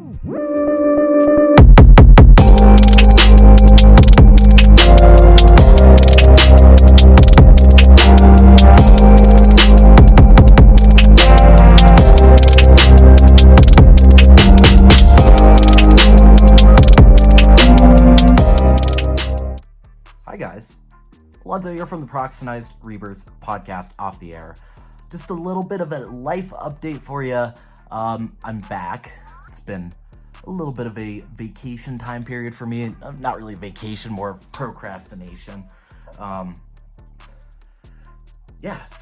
Hi guys, Alonzo here from the Proxenized Rebirth podcast off the air. Just a little bit of a life update for you. I'm back. It's been a little bit of a vacation time period for me. Not really vacation, more procrastination. So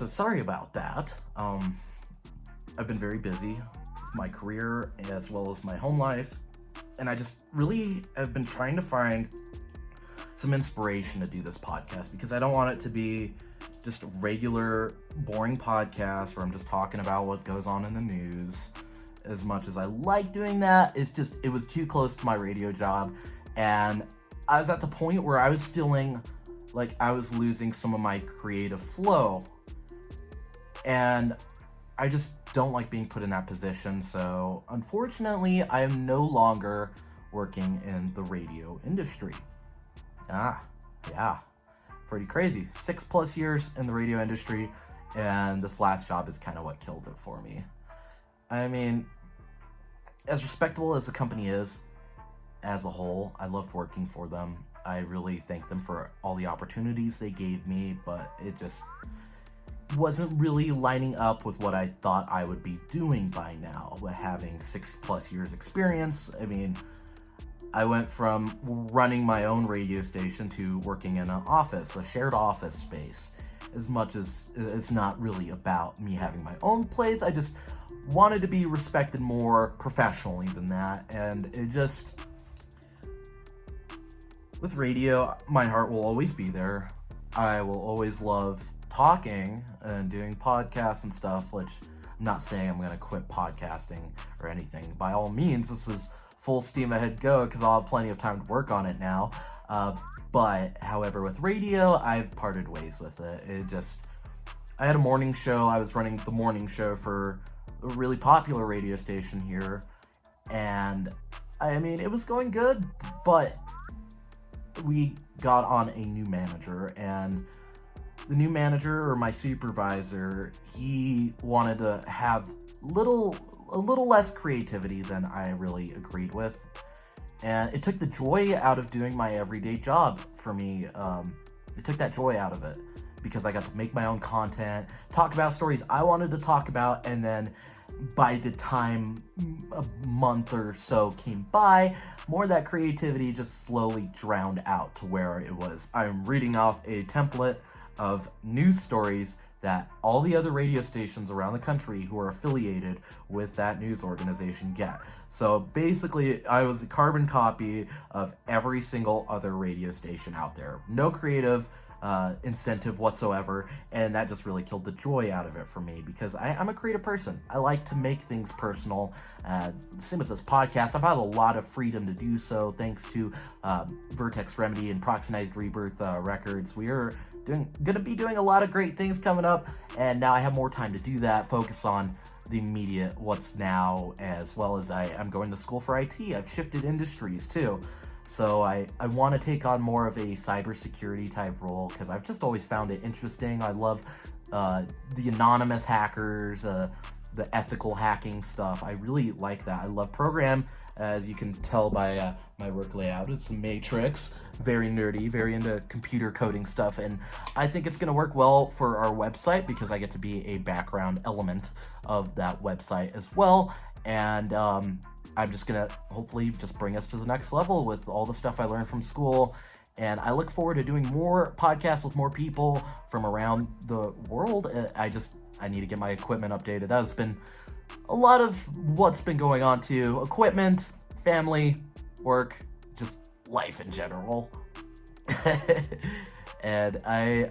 sorry about that. I've been very busy with my career as well as my home life, and I just really have been trying to find some inspiration to do this podcast because I don't want it to be just a regular, boring podcast where I'm just talking about what goes on in the news. As much as I like doing that, it was too close to my radio job, and I was at the point where I was feeling like I was losing some of my creative flow, and I just don't like being put in that position. So unfortunately, I am no longer working in the radio industry. Yeah, pretty crazy. 6+ years in the radio industry, and this last job is kind of what killed it for me. I mean, as respectable as the company is as a whole, I loved working for them. I really thank them for all the opportunities they gave me, but it just wasn't really lining up with what I thought I would be doing by now, with having 6+ years experience. I mean, I went from running my own radio station to working in an office, a shared office space. As much as it's not really about me having my own place, I just wanted to be respected more professionally than that. And it just, with radio, my heart will always be there. I will always love talking and doing podcasts and stuff, which I'm not saying I'm going to quit podcasting or anything. By all means, this is full steam ahead go because I'll have plenty of time to work on it now. But however, with radio, I've parted ways with it. I had a morning show. I was running the morning show for a really popular radio station here, and I mean, it was going good, but we got on a new manager, and the new manager, or my supervisor, he wanted to have a little less creativity than I really agreed with, and it took the joy out of doing my everyday job for me. It took that joy out of it because I got to make my own content, talk about stories I wanted to talk about, and then by the time a month or so came by, more of that creativity just slowly drowned out to where it was I'm reading off a template of news stories that all the other radio stations around the country who are affiliated with that news organization get. So basically, I was a carbon copy of every single other radio station out there. No creative incentive whatsoever, and that just really killed the joy out of it for me because I'm a creative person. I like to make things personal. Same with this podcast. I've had a lot of freedom to do so thanks to Vertex Remedy and Proxenized Rebirth Records. We are gonna be doing a lot of great things coming up, and now I have more time to do that, focus on the immediate what's now, as well as I'm going to school for IT. I've shifted industries too. So I want to take on more of a cybersecurity type role because I've just always found it interesting. I love the anonymous hackers, the ethical hacking stuff. I really like that. I love program, as you can tell by my work layout. It's a matrix, very nerdy, very into computer coding stuff, and I think it's going to work well for our website because I get to be a background element of that website as well. And I'm just going to hopefully just bring us to the next level with all the stuff I learned from school. And I look forward to doing more podcasts with more people from around the world. I need to get my equipment updated. That's been a lot of what's been going on too. Equipment, family, work, just life in general. And I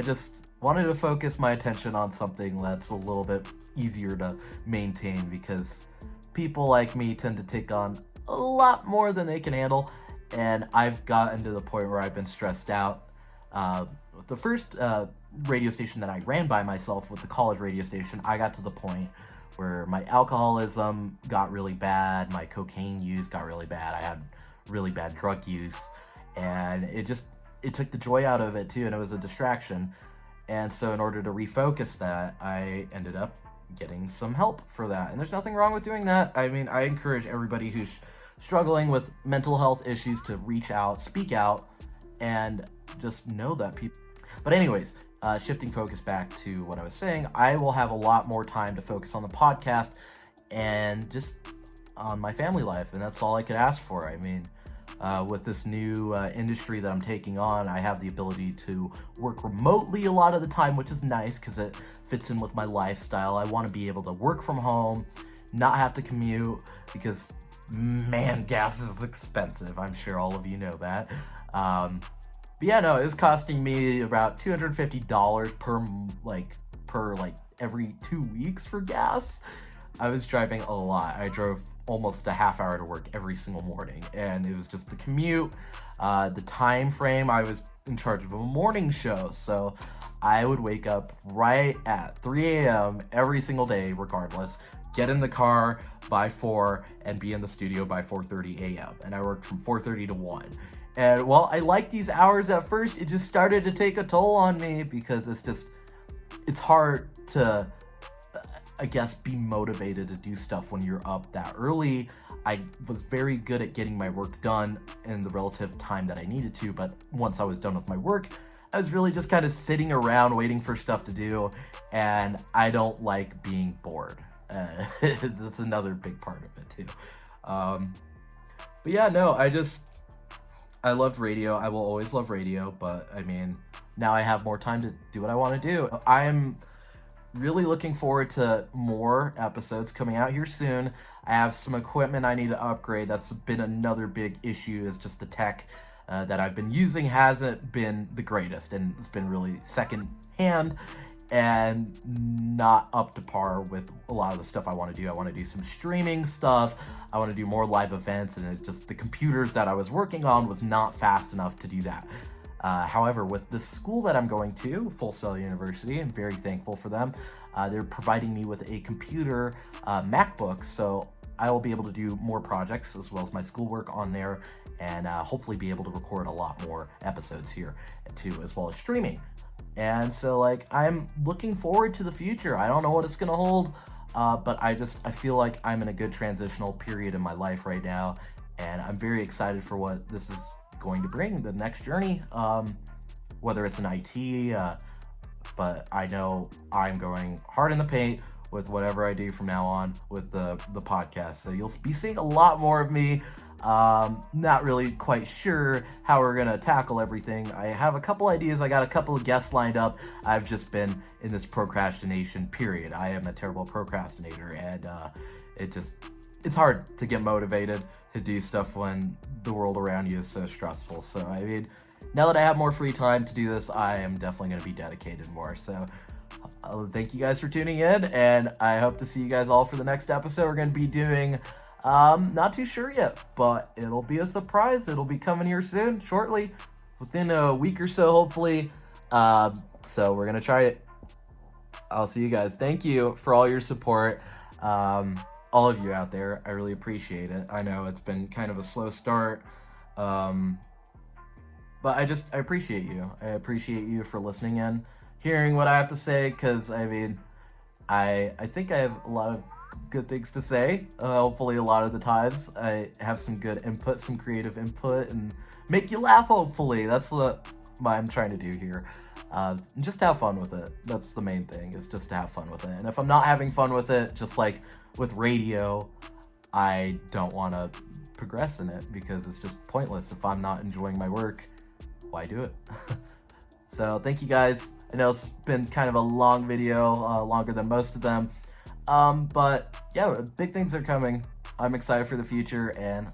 just wanted to focus my attention on something that's a little bit easier to maintain because people like me tend to take on a lot more than they can handle, and I've gotten to the point where I've been stressed out. The first radio station that I ran by myself with the college radio station, I got to the point where my alcoholism got really bad, my cocaine use got really bad, I had really bad drug use, and it took the joy out of it too, and it was a distraction. And so in order to refocus that, I ended up getting some help for that. And there's nothing wrong with doing that. I mean, I encourage everybody who's struggling with mental health issues to reach out, speak out, and just know that people... But anyways, shifting focus back to what I was saying, I will have a lot more time to focus on the podcast and just on my family life, and that's all I could ask for. I mean, with this new industry that I'm taking on, I have the ability to work remotely a lot of the time, which is nice because it fits in with my lifestyle. I want to be able to work from home, not have to commute, because man, gas is expensive. I'm sure all of you know that. But yeah, no, it's costing me about $250 per every 2 weeks for gas. I was driving a lot. I drove almost a half hour to work every single morning, and it was just the commute, the time frame. I was in charge of a morning show, so I would wake up right at 3 a.m. every single day, regardless, get in the car by 4 and be in the studio by 4:30 a.m. And I worked from 4:30 to 1. And while I liked these hours at first, it just started to take a toll on me because it's hard to, I guess, be motivated to do stuff when you're up that early. I was very good at getting my work done in the relative time that I needed to, but once I was done with my work, I was really just kind of sitting around waiting for stuff to do, and I don't like being bored. That's another big part of it too. But yeah, no, I loved radio. I will always love radio, but I mean, now I have more time to do what I want to do. I'm really looking forward to more episodes coming out here soon. I have some equipment I need to upgrade. That's been another big issue, is just the tech that I've been using hasn't been the greatest, and it's been really second hand and not up to par with a lot of the stuff I want to do. I want to do some streaming stuff. I want to do more live events, and it's just the computers that I was working on was not fast enough to do that. However, with the school that I'm going to, Full Sail University, I'm very thankful for them. They're providing me with a computer MacBook, so I will be able to do more projects as well as my schoolwork on there, and hopefully be able to record a lot more episodes here too, as well as streaming. And so, I'm looking forward to the future. I don't know what it's gonna hold, but I feel like I'm in a good transitional period in my life right now, and I'm very excited for what this is going to bring, the next journey, whether it's in IT, but I know I'm going hard in the paint with whatever I do from now on with the podcast. So you'll be seeing a lot more of me. Not really quite sure how we're gonna tackle everything. I have a couple ideas. I got a couple of guests lined up. I've just been in this procrastination period. I am a terrible procrastinator, and it's hard to get motivated to do stuff when the world around you is so stressful. So I mean, now that I have more free time to do this, I am definitely going to be dedicated more. So thank you guys for tuning in, and I hope to see you guys all for the next episode. We're going to be doing, not too sure yet, but it'll be a surprise. It'll be coming here soon, shortly, within a week or so, hopefully. So we're going to try it. I'll see you guys. Thank you for all your support. All of you out there, I really appreciate it. I know it's been kind of a slow start, but I appreciate you. I appreciate you for listening in, hearing what I have to say, because I mean, I think I have a lot of good things to say. Hopefully a lot of the times I have some good input, some creative input, and make you laugh, hopefully. That's what I'm trying to do here. Just have fun with it. That's the main thing, is just to have fun with it. And if I'm not having fun with it, just like with radio, I don't want to progress in it, because it's just pointless. If I'm not enjoying my work, why do it? So thank you guys. I know it's been kind of a long video, longer than most of them, but yeah, big things are coming. I'm excited for the future, and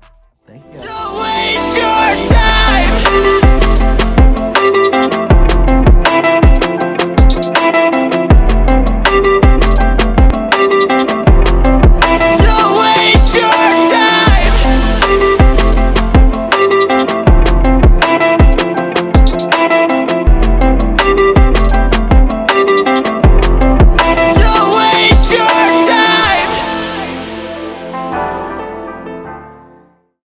thank you guys. Don't waste your time.